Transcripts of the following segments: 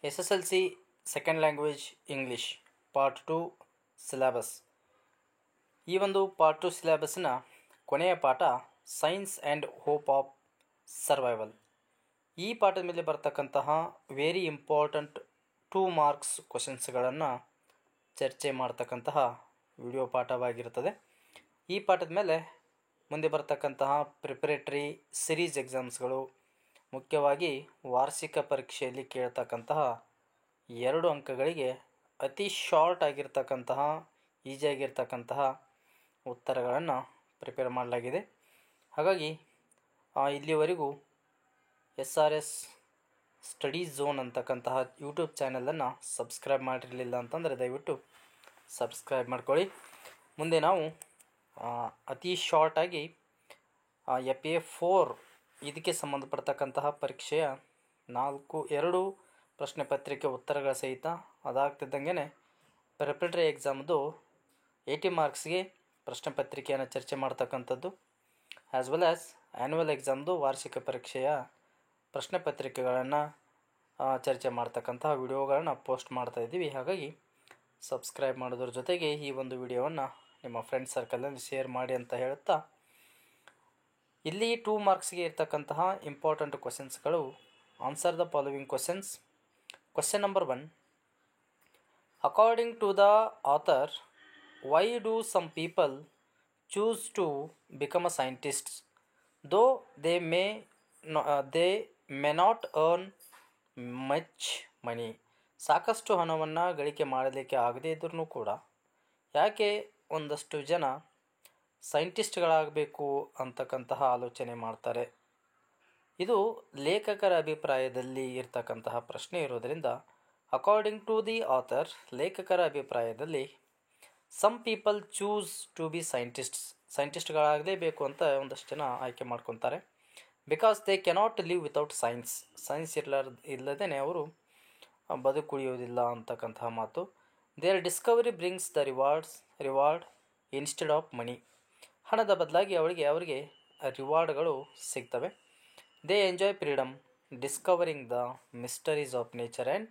SSLC second language English part 2 syllabus. ಈ ಒಂದು part 2 ಸಿಲೆಬಸ್ನ ಕೊನೆಯ ಪಾಠ science and hope of survival. ಈ ಪಾಠದ ಮೇಲೆ ಬರ್ತಕ್ಕಂತಹ ವೆರಿ ಇಂಪಾರ್ಟೆಂಟ್ 2 ಮಾರ್ಕ್ಸ್ ಕ್ವಶನ್ಸ್ಗಳನ್ನು ಚರ್ಚೆ ಮಾಡ್ತಕ್ಕಂತಹ ವಿಡಿಯೋ ಪಾಠವಾಗಿರುತ್ತದೆ. ಈ ಪಾಠದ ಮೇಲೆ ಮುಂದೆ ಬರ್ತಕ್ಕಂತಹ ಪ್ರಿಪರೇಟರಿ ಸಿರೀಸ್ ಎಕ್ಸಾಮ್ಸ್ಗಳು, ಮುಖ್ಯವಾಗಿ ವಾರ್ಷಿಕ ಪರೀಕ್ಷೆಯಲ್ಲಿ ಕೇಳ್ತಕ್ಕಂತಹ 2 ಅಂಕಗಳಿಗೆ ಅತಿ ಶಾರ್ಟ್ ಆಗಿರ್ತಕ್ಕಂತಹ ಈಸಿಯಾಗಿರ್ತಕ್ಕಂತಹ ಉತ್ತರಗಳನ್ನು ಪ್ರಿಪೇರ್ ಮಾಡಲಾಗಿದೆ. ಹಾಗಾಗಿ ಇಲ್ಲಿವರೆಗೂ SRS ಸ್ಟಡಿ ಝೋನ್ ಅಂತಕ್ಕಂತಹ ಯೂಟ್ಯೂಬ್ ಚಾನಲನ್ನು ಸಬ್ಸ್ಕ್ರೈಬ್ ಮಾಡಿರಲಿಲ್ಲ ಅಂತಂದರೆ ದಯವಿಟ್ಟು ಸಬ್ಸ್ಕ್ರೈಬ್ ಮಾಡ್ಕೊಳ್ಳಿ. ಮುಂದೆ ನಾವು ಅತಿ ಶಾರ್ಟಾಗಿ FA4 ಇದಕ್ಕೆ ಸಂಬಂಧಪಡ್ತಕ್ಕಂತಹ ಪರೀಕ್ಷೆಯ 2 ಪ್ರಶ್ನೆ ಪತ್ರಿಕೆ ಉತ್ತರಗಳ ಸಹಿತ ಅದಾಗ್ತಿದ್ದಂಗೆ ಪ್ರಿಪರೇಟರಿ ಎಕ್ಸಾಮ್ದು 80 ಮಾರ್ಕ್ಸ್ಗೆ ಪ್ರಶ್ನೆ ಪತ್ರಿಕೆಯನ್ನು ಚರ್ಚೆ ಮಾಡ್ತಕ್ಕಂಥದ್ದು, ಆ್ಯಸ್ ವೆಲ್ ಆ್ಯಸ್ ಆ್ಯನ್ಯುವಲ್ ಎಕ್ಸಾಮ್ದು ವಾರ್ಷಿಕ ಪರೀಕ್ಷೆಯ ಪ್ರಶ್ನೆ ಪತ್ರಿಕೆಗಳನ್ನು ಚರ್ಚೆ ಮಾಡ್ತಕ್ಕಂತಹ ವಿಡಿಯೋಗಳನ್ನು ಪೋಸ್ಟ್ ಮಾಡ್ತಾಯಿದ್ದೀವಿ. ಹಾಗಾಗಿ ಸಬ್ಸ್ಕ್ರೈಬ್ ಮಾಡೋದ್ರ ಜೊತೆಗೆ ಈ ಒಂದು ವಿಡಿಯೋವನ್ನು ನಿಮ್ಮ ಫ್ರೆಂಡ್ ಸರ್ಕಲಲ್ಲಿ ಶೇರ್ ಮಾಡಿ ಅಂತ ಹೇಳುತ್ತಾ, ಇಲ್ಲಿ 2 ಮಾರ್ಕ್ಸ್ಗೆ ಇರ್ತಕ್ಕಂತಹ ಇಂಪಾರ್ಟೆಂಟ್ ಕ್ವಶನ್ಸ್ಗಳು. Answer the following questions. Question number 1, according to the author, why do some people choose to become a scientist though they may not earn much money? ಸಾಕಷ್ಟು ಹಣವನ್ನು ಗಳಿಕೆ ಮಾಡಲಿಕ್ಕೆ ಆಗದೇ ಇದ್ರೂ ಕೂಡ ಯಾಕೆ ಒಂದಷ್ಟು ಜನ ಸೈಂಟಿಸ್ಟ್ಗಳಾಗಬೇಕು ಅಂತಕ್ಕಂತಹ ಆಲೋಚನೆ ಮಾಡ್ತಾರೆ? ಇದು ಲೇಖಕರ ಅಭಿಪ್ರಾಯದಲ್ಲಿ ಇರ್ತಕ್ಕಂತಹ ಪ್ರಶ್ನೆ ಇರೋದರಿಂದ, ಅಕಾರ್ಡಿಂಗ್ ಟು ದಿ ಆಥರ್, ಲೇಖಕರ ಅಭಿಪ್ರಾಯದಲ್ಲಿ some people choose to be ಸೈಂಟಿಸ್ಟ್ಗಳಾಗಲೇಬೇಕು ಅಂತ ಒಂದಷ್ಟು ಜನ ಆಯ್ಕೆ ಮಾಡ್ಕೊತಾರೆ. Because they cannot live without science ಇಲ್ಲದೇ ಅವರು ಬದುಕುಳಿಯೋದಿಲ್ಲ ಅಂತಕ್ಕಂತಹ ಮಾತು. Their discovery brings the reward instead of money. ಹಣದ ಬದಲಾಗಿ ಅವರಿಗೆ ರಿವಾರ್ಡ್ಗಳು ಸಿಗ್ತವೆ. They enjoy freedom discovering the mysteries of nature and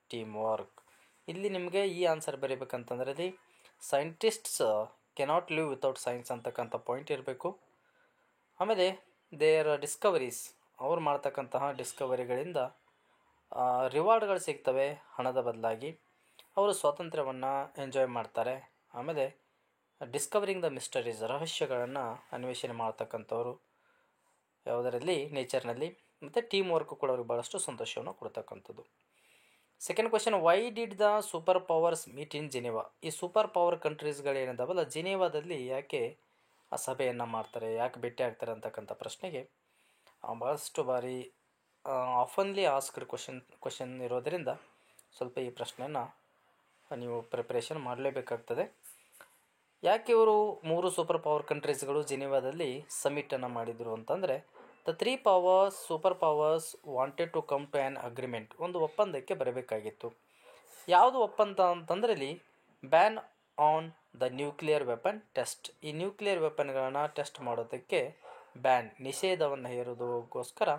team work. ಇಲ್ಲಿ ನಿಮಗೆ ಈ ಆನ್ಸರ್ ಬರೀಬೇಕಂತಂದರೆ ಇಲ್ಲಿ scientists cannot live without science ಅಂತಕ್ಕಂಥ ಪಾಯಿಂಟ್ ಇರಬೇಕು. ಆಮೇಲೆ ದೇರ್ ಡಿಸ್ಕವರೀಸ್, ಅವ್ರು ಮಾಡ್ತಕ್ಕಂತಹ ಡಿಸ್ಕವರಿಗಳಿಂದ ರಿವಾರ್ಡ್ಗಳು ಸಿಗ್ತವೆ ಹಣದ ಬದಲಾಗಿ. ಅವರು ಸ್ವಾತಂತ್ರ್ಯವನ್ನು ಎಂಜಾಯ್ ಮಾಡ್ತಾರೆ. ಆಮೇಲೆ ಡಿಸ್ಕವರಿಂಗ್ ದ ಮಿಸ್ಟರೀಸ್, ರಹಸ್ಯಗಳನ್ನು ಅನ್ವೇಷಣೆ ಮಾಡ್ತಕ್ಕಂಥವ್ರು ಯಾವುದರಲ್ಲಿ, ನೇಚರ್ನಲ್ಲಿ. ಮತ್ತು ಟೀಮ್ ವರ್ಕ್ ಕೂಡ ಅವ್ರಿಗೆ ಭಾಳಷ್ಟು ಸಂತೋಷವನ್ನು ಕೊಡ್ತಕ್ಕಂಥದ್ದು. Second question, Y did the super powers meet in Geneva? ಈ ಸೂಪರ್ ಪವರ್ ಕಂಟ್ರೀಸ್ಗಳೇನಿದ್ದಾವಲ್ಲ ಜಿನೆವಾದಲ್ಲಿ ಯಾಕೆ ಆ ಸಭೆಯನ್ನು ಮಾಡ್ತಾರೆ, ಯಾಕೆ ಭೇಟಿ ಆಗ್ತಾರೆ ಅಂತಕ್ಕಂಥ ಪ್ರಶ್ನೆಗೆ ಭಾಳಷ್ಟು ಬಾರಿ ಆಫನ್ಲಿ ಆಸ್ಕ್ಡ್ ಕ್ವಶನ್ ಇರೋದರಿಂದ ಸ್ವಲ್ಪ ಈ ಪ್ರಶ್ನೆಯನ್ನು ನೀವು ಪ್ರಿಪ್ರೇಷನ್ ಮಾಡಲೇಬೇಕಾಗ್ತದೆ. ಯಾಕೆ ಇವರು 3 ಸೂಪರ್ ಪವರ್ ಕಂಟ್ರೀಸ್ಗಳು ಜಿನೆವಾದಲ್ಲಿ ಸಮಿಟನ್ನು ಮಾಡಿದರು ಅಂತಂದರೆ, the 3 super powers wanted to come to an agreement, ಒಂದು ಒಪ್ಪಂದಕ್ಕೆ ಬರಬೇಕಾಗಿತ್ತು. ಯಾವುದು ಒಪ್ಪಂದ ಅಂತಂದರೆ ಇಲ್ಲಿ ban on the nuclear weapon test. ಈ ನ್ಯೂಕ್ಲಿಯರ್ ವೆಪನ್ಗಳನ್ನು ಟೆಸ್ಟ್ ಮಾಡೋದಕ್ಕೆ ನಿಷೇಧವನ್ನು ಹೇರೋದಕ್ಕೋಸ್ಕರ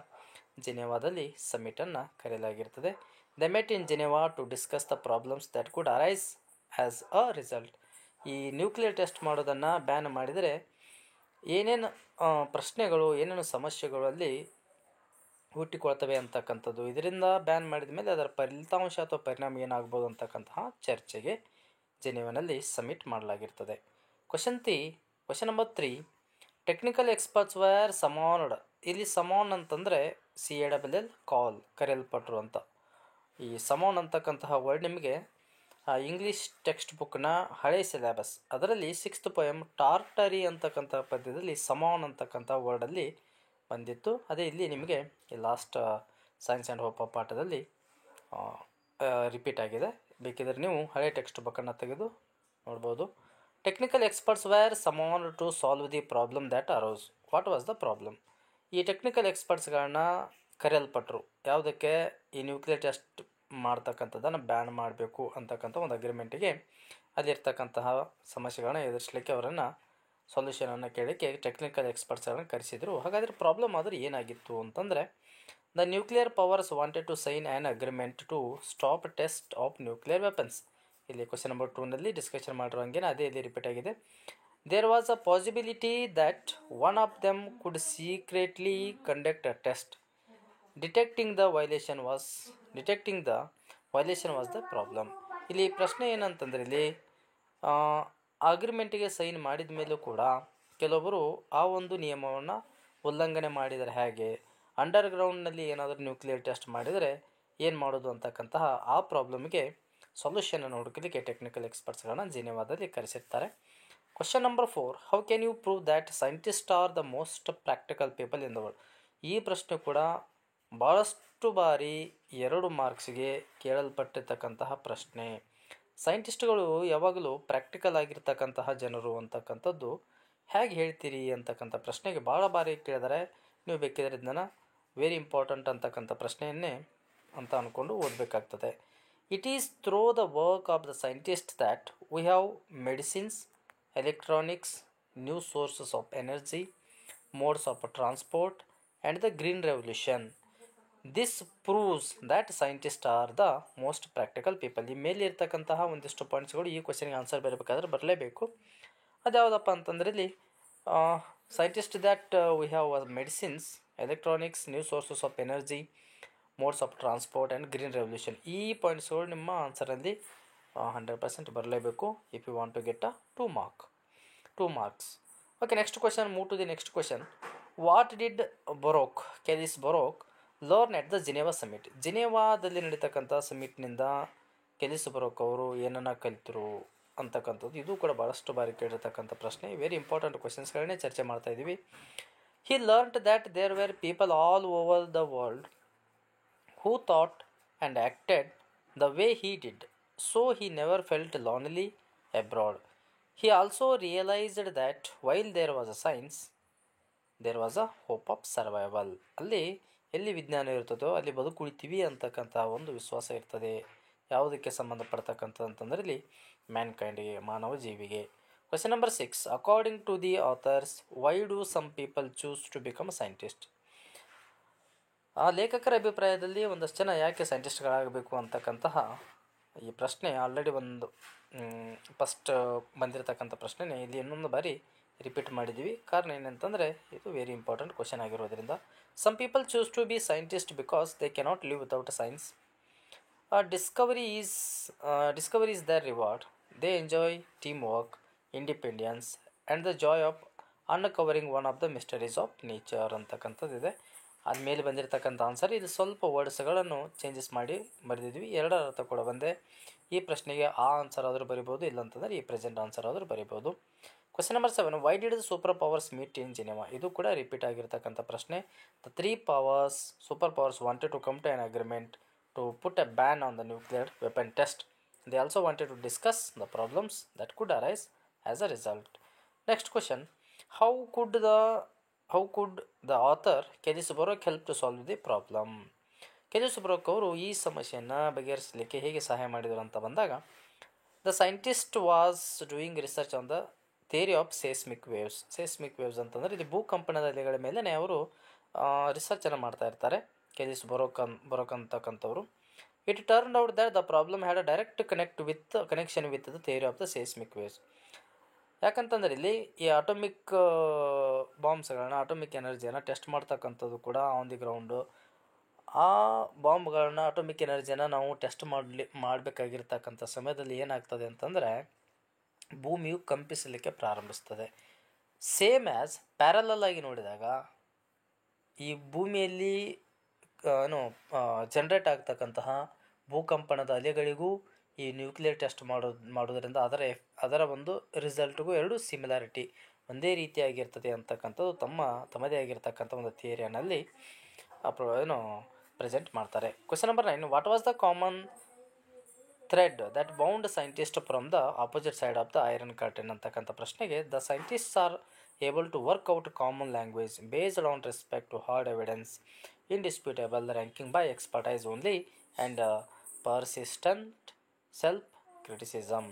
ಜಿನೆವಾದಲ್ಲಿ ಸಮಿಟನ್ನು ಕರೆಯಲಾಗಿರ್ತದೆ. They met in Geneva to discuss the problems that could arise as a result. ಈ ನ್ಯೂಕ್ಲಿಯರ್ ಟೆಸ್ಟ್ ಮಾಡೋದನ್ನು ಬ್ಯಾನ್ ಮಾಡಿದರೆ ಏನೇನು ಪ್ರಶ್ನೆಗಳು, ಏನೇನು ಸಮಸ್ಯೆಗಳು ಅಲ್ಲಿ ಹುಟ್ಟಿಕೊಳ್ತವೆ ಅಂತಕ್ಕಂಥದ್ದು. ಇದರಿಂದ ಬ್ಯಾನ್ ಮಾಡಿದ ಮೇಲೆ ಅದರ ಫಲಿತಾಂಶ ಅಥವಾ ಪರಿಣಾಮ ಏನಾಗ್ಬೋದು ಅಂತಕ್ಕಂತಹ ಚರ್ಚೆಗೆ ಜಿನೆವಾನಲ್ಲಿ ಸಬ್ಮಿಟ್ ಮಾಡಲಾಗಿರ್ತದೆ. Question number 3, technical experts were summoned. ಇಲ್ಲಿ ಸಮಾನ್ ಅಂತಂದರೆ CALL ಕಾಲ್, ಕರೆಯಲ್ಪಟ್ಟರು ಅಂತ. ಈ ಸಮಾನ್ ಅಂತಕ್ಕಂತಹ ವರ್ಡ್ ನಿಮಗೆ ಇಂಗ್ಲೀಷ್ ಟೆಕ್ಸ್ಟ್ ಬುಕ್ನ ಹಳೆ ಸಿಲೆಬಸ್ ಅದರಲ್ಲಿ 6th ಪೊಯಮ್ ಟಾರ್ಟರಿ ಅಂತಕ್ಕಂಥ ಪದ್ಯದಲ್ಲಿ ಸಮಾನ್ ಅಂತಕ್ಕಂಥ ವರ್ಡಲ್ಲಿ ಬಂದಿತ್ತು. ಅದೇ ಇಲ್ಲಿ ನಿಮಗೆ ಈ ಲಾಸ್ಟ್ ಸೈನ್ಸ್ ಆ್ಯಂಡ್ ಹೋಪ್ ಪಾಠದಲ್ಲಿ ರಿಪೀಟ್ ಆಗಿದೆ. ಬೇಕಿದ್ರೆ ನೀವು ಹಳೆ ಟೆಕ್ಸ್ಟ್ ಬುಕ್ಕನ್ನು ತೆಗೆದು ನೋಡ್ಬೋದು. Technical experts were summon to solve the problem that arose. What was the problem? ಈ ಟೆಕ್ನಿಕಲ್ ಎಕ್ಸ್ಪರ್ಟ್ಸ್ಗಳನ್ನ ಕರೆಯಲ್ಪಟ್ಟರು ಯಾವುದಕ್ಕೆ? ಈ ನ್ಯೂಕ್ಲಿಯರ್ ಟೆಸ್ಟ್ ಮಾಡ್ತಕ್ಕಂಥದ್ದನ್ನು ಬ್ಯಾನ್ ಮಾಡಬೇಕು ಅಂತಕ್ಕಂಥ ಒಂದು ಅಗ್ರಿಮೆಂಟಿಗೆ. ಅಲ್ಲಿರ್ತಕ್ಕಂತಹ ಸಮಸ್ಯೆಗಳನ್ನ ಎದುರಿಸಲಿಕ್ಕೆ ಅವರನ್ನು ಸೊಲ್ಯೂಷನನ್ನು ಕೇಳಲಿಕ್ಕೆ ಟೆಕ್ನಿಕಲ್ ಎಕ್ಸ್ಪರ್ಟ್ಸ್ಗಳನ್ನು ಕರೆಸಿದರು. ಹಾಗಾದರೆ ಪ್ರಾಬ್ಲಮ್ ಆದರೆ ಏನಾಗಿತ್ತು ಅಂತಂದರೆ, The nuclear powers wanted to sign an agreement to stop test of nuclear weapons. ಇಲ್ಲಿ ಕ್ವಶನ್ ನಂಬರ್ 2ನಲ್ಲಿ ಡಿಸ್ಕಷನ್ ಮಾಡಿರೋ ಅದೇ ಇಲ್ಲಿ ರಿಪೀಟ್ ಆಗಿದೆ. There was a possibility that one of them could secretly conduct a test. Detecting the violation was the problem. ಇಲ್ಲಿ ಪ್ರಶ್ನೆ ಏನಂತಂದರೆ ಇಲ್ಲಿ ಅಗ್ರಿಮೆಂಟಿಗೆ ಸೈನ್ ಮಾಡಿದ ಮೇಲೂ ಕೂಡ ಕೆಲವೊಬ್ಬರು ಆ ಒಂದು ನಿಯಮವನ್ನು ಉಲ್ಲಂಘನೆ ಮಾಡಿದರೆ ಹೇಗೆ, ಅಂಡರ್ಗ್ರೌಂಡ್ನಲ್ಲಿ ಏನಾದರೂ ನ್ಯೂಕ್ಲಿಯರ್ ಟೆಸ್ಟ್ ಮಾಡಿದರೆ ಏನು ಮಾಡೋದು ಅಂತಕ್ಕಂತಹ ಆ ಪ್ರಾಬ್ಲಮ್ಗೆ ಸೊಲ್ಯೂಷನನ್ನು ಹುಡುಕಲಿಕ್ಕೆ ಟೆಕ್ನಿಕಲ್ ಎಕ್ಸ್ಪರ್ಟ್ಸ್ಗಳನ್ನ ಜಿನೆವಾದಲ್ಲಿ ಕರೆಸಿರ್ತಾರೆ. Question number 4, how can you prove that scientist are the most practical people in the world. ಈ ಪ್ರಶ್ನೆ ಕೂಡ ಭಾಳಷ್ಟು ಬಾರಿ 2 ಮಾರ್ಕ್ಸ್ಗೆ ಕೇಳಲ್ಪಟ್ಟಿರ್ತಕ್ಕಂತಹ ಪ್ರಶ್ನೆ. ಸೈಂಟಿಸ್ಟ್ಗಳು ಯಾವಾಗಲೂ ಪ್ರಾಕ್ಟಿಕಲ್ ಆಗಿರ್ತಕ್ಕಂತಹ ಜನರು ಅಂತಕ್ಕಂಥದ್ದು ಹೇಗೆ ಹೇಳ್ತೀರಿ ಅಂತಕ್ಕಂಥ ಪ್ರಶ್ನೆಗೆ ಭಾಳ ಬಾರಿ ಕೇಳಿದರೆ ನೀವು ಬೇಕಿದ್ರೆ ಇದನ್ನು ವೆರಿ ಇಂಪಾರ್ಟೆಂಟ್ ಅಂತಕ್ಕಂಥ ಪ್ರಶ್ನೆಯನ್ನೇ ಅಂತ ಅಂದ್ಕೊಂಡು ಓದಬೇಕಾಗ್ತದೆ. It is through the work of the scientist that we have medicines, electronics, new sources of energy, modes of transport and the green revolution. This proves that scientist are the most practical people. ಈ ಮೇಲೆ ಇರ್ತಕ್ಕಂತಹ ಒಂದಿಷ್ಟು ಪಾಯಿಂಟ್ಸ್ಗಳು ಈ ಕ್ವಶನ್ಗೆ answer ಬರಬೇಕಾದ್ರೆ ಬರಲೇಬೇಕು. ಅದ್ಯಾವುದಪ್ಪ ಅಂತಂದರೆ ಇಲ್ಲಿ scientist that we have medicines, electronics, new sources of energy, modes of transport and green revolution. ಈ ಪಾಯಿಂಟ್ಸ್ಗಳು ನಿಮ್ಮ ಆನ್ಸರಲ್ಲಿ 100% ಬರಲೇಬೇಕು if you want to get a 2 marks. Okay, next question. Move to the next question. What did Keilis Borok learn at the Geneva summit. ಜಿನೆವಾದಲ್ಲಿ ನಡೀತಕ್ಕಂಥ ಸಮಿಟ್ನಿಂದ ಕೆಲಿಸ್ Borok ಅವರು ಏನನ್ನ ಕಲಿತರು ಅಂತಕ್ಕಂಥದ್ದು ಇದು ಕೂಡ ಭಾಳಷ್ಟು ಬಾರಿ ಕೇಳಿರ್ತಕ್ಕಂಥ ಪ್ರಶ್ನೆ. ವೆರಿ ಇಂಪಾರ್ಟೆಂಟ್ ಕ್ವಶನ್ಸ್ಗಳನ್ನೇ ಚರ್ಚೆ ಮಾಡ್ತಾ ಇದ್ದೀವಿ. He learned that there were people all over the world who thought and acted the way he did, so he never felt lonely abroad. He also realized that while there was a science, there was a hope of survival. ಅಲ್ಲಿ ಎಲ್ಲಿ ವಿಜ್ಞಾನ ಇರ್ತದೋ ಅಲ್ಲಿ ಬದುಕುಳಿತೀವಿ ಅಂತಕ್ಕಂಥ ಒಂದು ವಿಶ್ವಾಸ ಇರ್ತದೆ. ಯಾವುದಕ್ಕೆ ಸಂಬಂಧಪಡ್ತಕ್ಕಂಥದ್ದು ಅಂತಂದರೆ ಇಲ್ಲಿ ಮ್ಯಾನ್ಕೈಂಡ್ಗೆ, ಮಾನವ ಜೀವಿಗೆ. Question number 6, according to the authors why do some people choose to become a scientist. ಆ ಲೇಖಕರ ಅಭಿಪ್ರಾಯದಲ್ಲಿ ಒಂದಷ್ಟು ಜನ ಯಾಕೆ ಸೈಂಟಿಸ್ಟ್ಗಳಾಗಬೇಕು ಅಂತಕ್ಕಂತಹ ಈ ಪ್ರಶ್ನೆ ಆಲ್ರೆಡಿ ಒಂದು ಫಸ್ಟ್ ಬಂದಿರತಕ್ಕಂಥ ಪ್ರಶ್ನೆನೇ ಇಲ್ಲಿ ಇನ್ನೊಂದು ಬಾರಿ ರಿಪೀಟ್ ಮಾಡಿದ್ದೀವಿ. ಕಾರಣ ಏನಂತಂದರೆ ಇದು ವೆರಿ ಇಂಪಾರ್ಟೆಂಟ್ ಕ್ವಶನ್ ಆಗಿರೋದ್ರಿಂದ. Some people choose to be scientist because they cannot live without science. Discovery is their reward. They enjoy team work, independence and the joy of uncovering one of the mysteries of nature ಅಂತಕ್ಕಂಥದ್ದಿದೆ. ಆದಮೇಲೆ ಬಂದಿರತಕ್ಕಂಥ answer ಇದು ಸ್ವಲ್ಪ ವರ್ಡ್ಸ್ಗಳನ್ನು changes ಮಾಡಿ ಬರೆದಿದ್ವಿ. 2 ಅರ್ಥ ಕೂಡ ಬಂದೆ. ಈ ಪ್ರಶ್ನೆಗೆ ಆ ಆನ್ಸರ್ ಆದರೂ ಬರಿಬೋದು, ಇಲ್ಲಂತಂದರೆ ಈ ಪ್ರೆಸೆಂಟ್ ಆನ್ಸರ್ ಆದರೂ ಬರಿಬೋದು. Question number 7, why did the super powers meet in Geneva. ಇದು ಕೂಡ ರಿಪೀಟ್ ಆಗಿರ್ತಕ್ಕಂಥ ಪ್ರಶ್ನೆ. The 3 super powers wanted to come to an agreement to put a ban on the nuclear weapon test. They also wanted to discuss the problems that could arise as a result. Next question, how could the author Keilis Borok help to solve the problem. Keilis Borok ಅವರು ಈ ಸಮಸ್ಯೆಯನ್ನು ಬಗೆಹರಿಸಲಿಕ್ಕೆ ಹೇಗೆ ಸಹಾಯ ಮಾಡಿದರು ಅಂತ ಬಂದಾಗ, the scientist was doing research on the theory of seismic waves ಅಂತಂದರೆ ಇಲ್ಲಿ ಭೂಕಂಪನದ ಅಲೆಗಳ ಮೇಲೆ ಅವರು ರಿಸರ್ಚನ್ನು ಮಾಡ್ತಾ ಇರ್ತಾರೆ ಕೆಲಿಸ್ ಬರೋಕ್ ಅಂತಕ್ಕಂಥವ್ರು. It turn out that the problem had a direct connection with the theory of the seismic waves. ಯಾಕಂತಂದರೆ ಇಲ್ಲಿ ಈ ಆಟೋಮಿಕ್ ಬಾಂಬ್ಸ್ಗಳನ್ನ, ಆಟೋಮಿಕ್ ಎನರ್ಜಿಯನ್ನು ಟೆಸ್ಟ್ ಮಾಡ್ತಕ್ಕಂಥದ್ದು ಕೂಡ ಆನ್ ದಿ ಗ್ರೌಂಡು. ಆ ಬಾಂಬ್ಗಳನ್ನ, ಆಟೋಮಿಕ್ ಎನರ್ಜಿಯನ್ನು ನಾವು ಟೆಸ್ಟ್ ಮಾಡಬೇಕಾಗಿರ್ತಕ್ಕಂಥ ಸಮಯದಲ್ಲಿ ಏನಾಗ್ತದೆ ಅಂತಂದರೆ ಭೂಮಿಯು ಕಂಪಿಸಲಿಕ್ಕೆ ಪ್ರಾರಂಭಿಸ್ತದೆ. ಸೇಮ್ ಆ್ಯಸ್ ಪ್ಯಾರಲಲ್ ಆಗಿ ನೋಡಿದಾಗ ಈ ಭೂಮಿಯಲ್ಲಿ ಜನ್ರೇಟ್ ಆಗ್ತಕ್ಕಂತಹ ಭೂಕಂಪನದ ಅಲೆಗಳಿಗೂ ಈ ನ್ಯೂಕ್ಲಿಯರ್ ಟೆಸ್ಟ್ ಮಾಡೋದರಿಂದ ಅದರ ಒಂದು ರಿಸಲ್ಟ್ಗೂ 2 ಸಿಮಿಲಾರಿಟಿ ಒಂದೇ ರೀತಿಯಾಗಿರ್ತದೆ ಅಂತಕ್ಕಂಥದ್ದು ತಮ್ಮದೇ ಆಗಿರ್ತಕ್ಕಂಥ ಒಂದು ಥಿಯರಿಯಲ್ಲಿ ಪ್ರೆಸೆಂಟ್ ಮಾಡ್ತಾರೆ. Question number 9, what was the common thread that bound scientist from the opposite side of the iron curtain ಅಂತಕ್ಕಂಥ ಪ್ರಶ್ನೆಗೆ, the scientists are able to work out common language based on respect to hard evidence, indisputable ranking by expertise only and persistent self-criticism.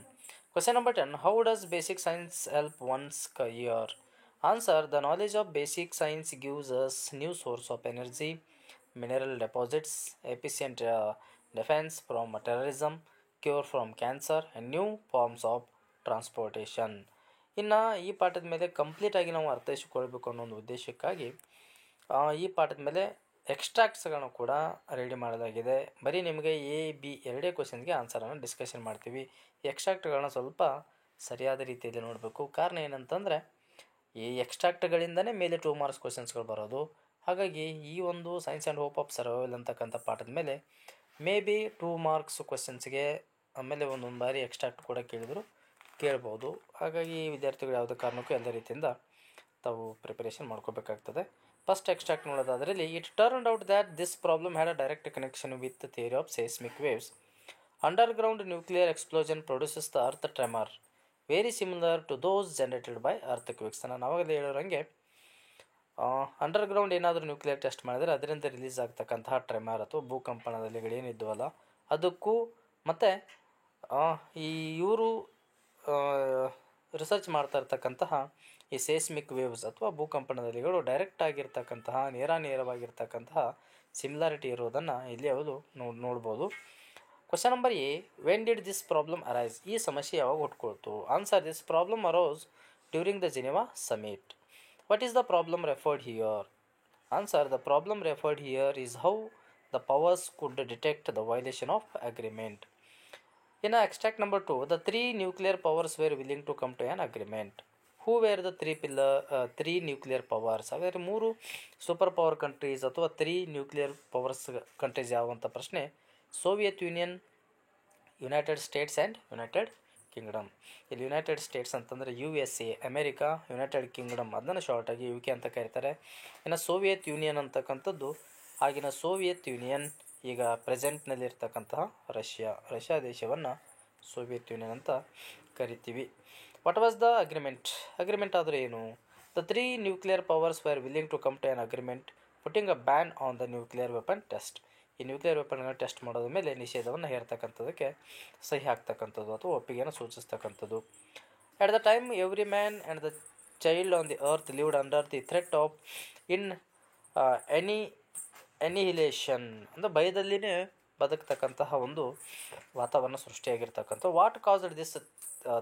Question number 10, how does basic science help one's career? Answer, the knowledge of basic science gives us new source of energy, mineral deposits, efficient defence from terrorism, cure from cancer and new forms of transportation. ಇನ್ನು ಈ ಪಾಠದ ಮೇಲೆ ಕಂಪ್ಲೀಟಾಗಿ ನಾವು ಅರ್ಥೈಸಿಕೊಳ್ಬೇಕು ಅನ್ನೋ ಒಂದು ಉದ್ದೇಶಕ್ಕಾಗಿ ಈ ಪಾಠದ ಮೇಲೆ ಎಕ್ಸ್ಟ್ರಾಕ್ಟ್ಸ್ಗಳನ್ನು ಕೂಡ ರೆಡಿ ಮಾಡಲಾಗಿದೆ. ಬರೀ ನಿಮಗೆ ಎ ಬಿ ಎರಡೇ ಕ್ವಶನ್ಗೆ ಆನ್ಸರನ್ನು ಡಿಸ್ಕಷನ್ ಮಾಡ್ತೀವಿ. ಎಕ್ಸ್ಟ್ರಾಕ್ಟ್ಗಳನ್ನ ಸ್ವಲ್ಪ ಸರಿಯಾದ ರೀತಿಯಲ್ಲಿ ನೋಡಬೇಕು. ಕಾರಣ ಏನಂತಂದರೆ ಈ ಎಕ್ಸ್ಟ್ರಾಕ್ಟ್ಗಳಿಂದನೇ ಮೇಲೆ 2 ಮಾರ್ಕ್ಸ್ ಕ್ವಶನ್ಸ್ಗಳು ಬರೋದು. ಹಾಗಾಗಿ ಈ ಒಂದು science and hope of survival ಅಂತಕ್ಕಂಥ ಪಾಠದ ಮೇಲೆ ಮೇ ಬಿ 2 ಮಾರ್ಕ್ಸ್ ಕ್ವಶನ್ಸ್ಗೆ ಆಮೇಲೆ ಒಂದೊಂದು ಬಾರಿ ಎಕ್ಸ್ಟ್ರಾಕ್ಟ್ ಕೂಡ ಕೇಳ್ಬೋದು. ಹಾಗಾಗಿ ವಿದ್ಯಾರ್ಥಿಗಳು ಯಾವುದೇ ಕಾರಣಕ್ಕೂ ಎಲ್ಲ ರೀತಿಯಿಂದ ತಾವು ಪ್ರಿಪರೇಷನ್ ಮಾಡ್ಕೋಬೇಕಾಗ್ತದೆ. ಫಸ್ಟ್ ಎಕ್ಸ್ಟ್ರಾಕ್ಟ್ ನೋಡೋದಾದ್ರಲ್ಲಿ, it turned out that this problem had a direct connection with the theory of seismic waves. Underground nuclear explosion produces the earth tremor very similar to those generated by earthquakes. ನಾನು ಅವಾಗಲೇ ಹೇಳೋರಂಗೆ underground ಏನಾದರೂ nuclear test ಮಾಡಿದರೆ ಅದರಿಂದ release ಆಗ್ತಕ್ಕಂತಹ tremor ಅಥವಾ ಭೂಕಂಪನದಲ್ಲಿ ಏನಿದ್ವಲ್ಲ ಅದಕ್ಕೂ ಮತ್ತು ಇವರು ರಿಸರ್ಚ್ ಮಾಡ್ತಾ ಇರ್ತಕ್ಕಂತಹ ಈ ಸೇಸ್ಮಿಕ್ ವೇವ್ಸ್ ಅಥವಾ ಭೂಕಂಪನದಲ್ಲಿಗಳು ಡೈರೆಕ್ಟ್ ಆಗಿರ್ತಕ್ಕಂತಹ ನೇರವಾಗಿರ್ತಕ್ಕಂತಹ ಸಿಮಿಲಾರಿಟಿ ಇರೋದನ್ನು ಇಲ್ಲಿ ಅವರು ನೋಡ್ಬೋದು. Question number A, when did this problem arise? ಈ ಸಮಸ್ಯೆ ಯಾವಾಗ ಹುಟ್ಕೊಳ್ತು? Answer, this problem arose during the Geneva summit. What is the problem referred here? Answer, the problem referred here is how the powers could detect the violation of agreement. In extract number 2, the 3 nuclear powers were willing to come to an agreement. Who were the 3 nuclear powers? ಹಾಗಾದರೆ 3 super power countries ಅಥವಾ 3 nuclear powers countries ಯಾವಂಥ ಪ್ರಶ್ನೆ, Soviet union, United States and United Kingdom. ಇಲ್ಲಿ United States ಅಂತಂದರೆ USA, America, United Kingdom ಅದನ್ನು ಶಾರ್ಟಾಗಿ UK ಅಂತ ಕರೀತಾರೆ. ಇನ್ನು Soviet union ಅಂತಕ್ಕಂಥದ್ದು ಆಗಿನ ಸೋವಿಯತ್ ಯೂನಿಯನ್, ಈಗ ಪ್ರೆಸೆಂಟ್ನಲ್ಲಿರ್ತಕ್ಕಂತಹ ರಷ್ಯಾ ದೇಶವನ್ನು ಸೋವಿಯತ್ ಯೂನಿಯನ್ ಅಂತ ಕರಿತೀವಿ. What was the agreement? Agreement ಆದರೆ ಏನು? The 3 nuclear powers were willing to come to an agreement putting a ban on the nuclear weapon test. ಈ ನ್ಯೂಕ್ಲಿಯರ್ ವೆಪನ್ಗಳನ್ನ ಟೆಸ್ಟ್ ಮಾಡೋದ್ರ ಮೇಲೆ ನಿಷೇಧವನ್ನು ಹೇರ್ತಕ್ಕಂಥದ್ದಕ್ಕೆ ಸಹಿ ಹಾಕ್ತಕ್ಕಂಥದ್ದು ಅಥವಾ ಒಪ್ಪಿಗೆಯನ್ನು ಸೂಚಿಸ್ತಕ್ಕಂಥದ್ದು. At the time every man and the child on the earth lived under the threat of annihilation, ಅಂದರೆ ಭಯದಲ್ಲಿನೇ ಬದುಕ್ತಕ್ಕಂತಹ ಒಂದು ವಾತಾವರಣ ಸೃಷ್ಟಿಯಾಗಿರ್ತಕ್ಕಂಥ. What caused this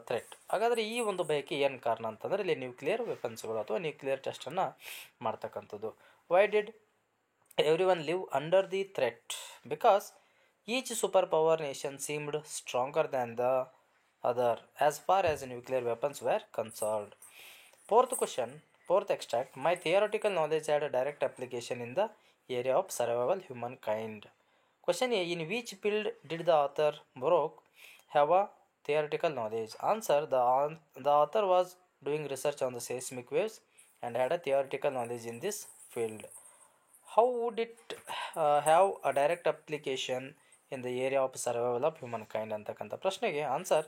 threat? ಹಾಗಾದರೆ ಈ ಒಂದು ಭಯಕ್ಕೆ ಏನು ಕಾರಣ ಅಂತಂದರೆ ಇಲ್ಲಿ ನ್ಯೂಕ್ಲಿಯರ್ ವೆಪನ್ಸ್ಗಳು ಅಥವಾ ನ್ಯೂಕ್ಲಿಯರ್ ಟೆಸ್ಟನ್ನು ಮಾಡ್ತಕ್ಕಂಥದ್ದು. Why did everyone live under the threat? Because each superpower nation seemed stronger than the other as far as nuclear weapons were concerned. Fourth extract, my theoretical knowledge had a direct application in the area of survival humankind. Question A, in which field did the author Baruch have a theoretical knowledge? Answer, the author was doing research on the seismic waves and had a theoretical knowledge in this field. How would it have a direct application in the area of survival of humankind ಅಂತಕ್ಕಂಥ ಪ್ರಶ್ನೆಗೆ answer,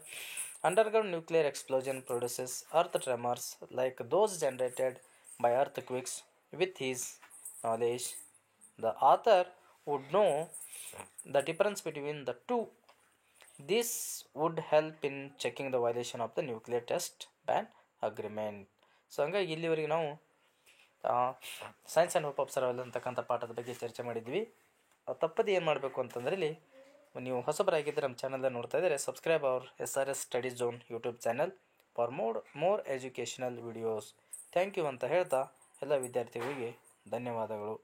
underground nuclear explosion produces earth tremors like those generated by earthquakes. With his knowledge, the author would know the difference between the two. This would help in checking the violation of the nuclear test ban agreement. So ಹಂಗಾಗಿ ಇಲ್ಲಿವರೆಗೆ ನಾವು science and hope of survival ಅಂತಕ್ಕಂಥ ಪಾಠದ ಬಗ್ಗೆ ಚರ್ಚೆ ಮಾಡಿದ್ವಿ. ತಪ್ಪದೆ ಏನು ಮಾಡಬೇಕು ಅಂತಂದರೆ ಇಲ್ಲಿ ನೀವು ಹೊಸಬರಾಗಿದ್ದರೆ ನಮ್ಮ ಚಾನಲ್ನ ನೋಡ್ತಾ ಇದ್ದರೆ subscribe our SRS study zone YouTube channel for more educational videos. Thank you ಅಂತ ಹೇಳ್ತಾ ಎಲ್ಲ ವಿದ್ಯಾರ್ಥಿಗಳಿಗೆ ಧನ್ಯವಾದಗಳು.